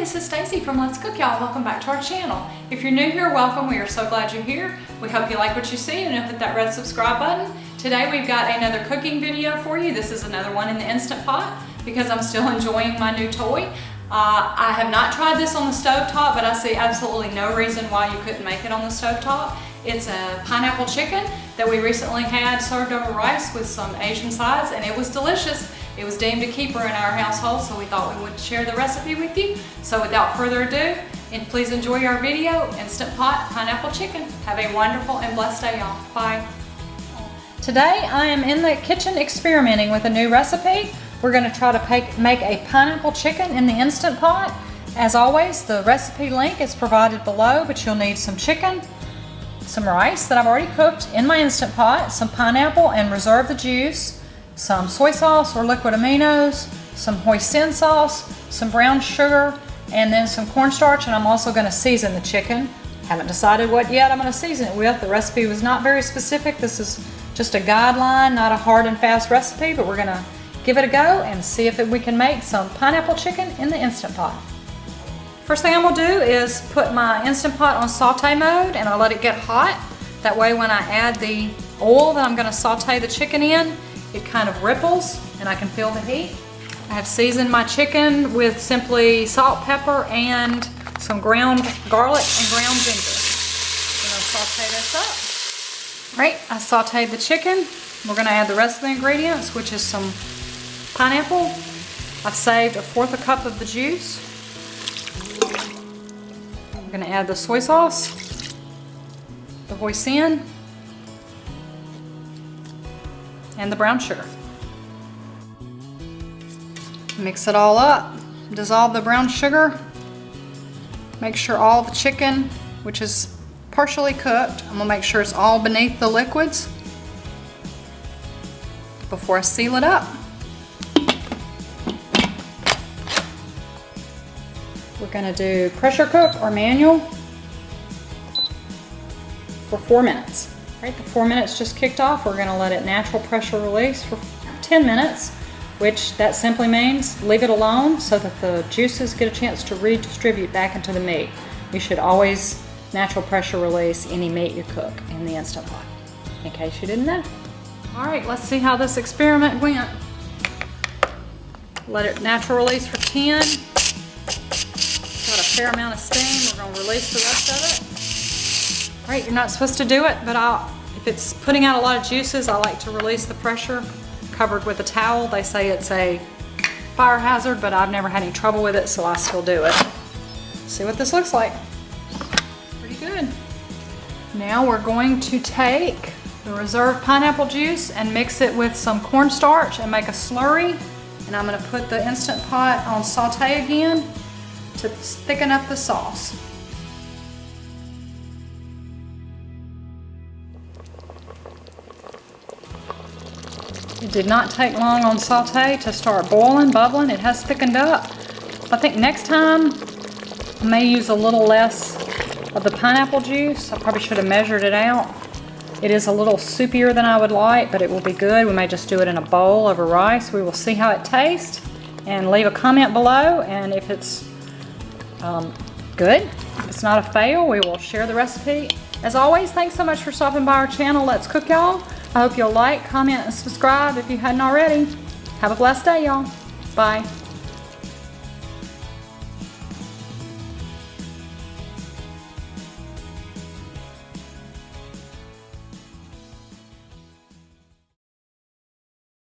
this is Stacy from Let's Cook, y'all. Welcome back to our channel. If you're new here, welcome. We are so glad you're here. We hope you like what you see and hit that red subscribe button. Today we've got another cooking video for you. This is another one in the Instant Pot because I'm still enjoying my new toy. I have not tried this on the stovetop, but I see absolutely no reason why you couldn't make it on the stovetop. It's a pineapple chicken that we recently had served over rice with some Asian sides, and it was delicious. It was deemed a keeper in our household, so we thought we would share the recipe with you. So without further ado, please enjoy our video, Instant Pot Pineapple Chicken. Have a wonderful and blessed day, y'all. Bye. Today I am in the kitchen experimenting with a new recipe. We're going to try to make a pineapple chicken in the Instant Pot. As always, the recipe link is provided below, but you'll need some chicken, some rice that I've already cooked in my Instant Pot, some pineapple and reserve the juice, some soy sauce or liquid aminos, some hoisin sauce, some brown sugar, and then some cornstarch, and I'm also going to season the chicken. Haven't decided what yet I'm going to season it with. The recipe was not very specific. This is just a guideline, not a hard and fast recipe, but we're going to give it a go and see if we can make some pineapple chicken in the Instant Pot. First thing I'm going to do is put my Instant Pot on saute mode, and I'll let it get hot. That way when I add the oil that I'm going to saute the chicken in, it kind of ripples and I can feel the heat. I have seasoned my chicken with simply salt, pepper, and some ground garlic and ground ginger. I'm going to saute this up. All right, I sauteed the chicken. We're going to add the rest of the ingredients, which is some pineapple. I've saved 1/4 cup of the juice. I'm going to add the soy sauce, the hoisin, and the brown sugar. Mix it all up. Dissolve the brown sugar. Make sure all the chicken, which is partially cooked, I'm gonna make sure it's all beneath the liquids before I seal it up. We're gonna do pressure cook or manual for 4 minutes. Right, the 4 minutes just kicked off. We're gonna let it natural pressure release for 10 minutes, which that simply means leave it alone so that the juices get a chance to redistribute back into the meat. You should always natural pressure release any meat you cook in the Instant Pot, in case you didn't know. All right, let's see how this experiment went. Let it natural release for 10. Got a fair amount of steam. We're gonna release the rest of it. Right, you're not supposed to do it, but if it's putting out a lot of juices, I like to release the pressure covered with a towel. They say it's a fire hazard, but I've never had any trouble with it, so I still do it. See what this looks like. Pretty good. Now we're going to take the reserved pineapple juice and mix it with some cornstarch and make a slurry. And I'm going to put the Instant Pot on saute again to thicken up the sauce. It did not take long on saute to start boiling, bubbling. It has thickened up. I think next time I may use a little less of the pineapple juice. I probably should have measured it out. It is a little soupier than I would like, but it will be good. We may just do it in a bowl over rice. We will see how it tastes and leave a comment below. And if it's good, if it's not a fail, we will share the recipe. As always, thanks so much for stopping by our channel, Let's Cook, y'all. I hope you'll like, comment, and subscribe if you hadn't already. Have a blessed day, y'all. Bye.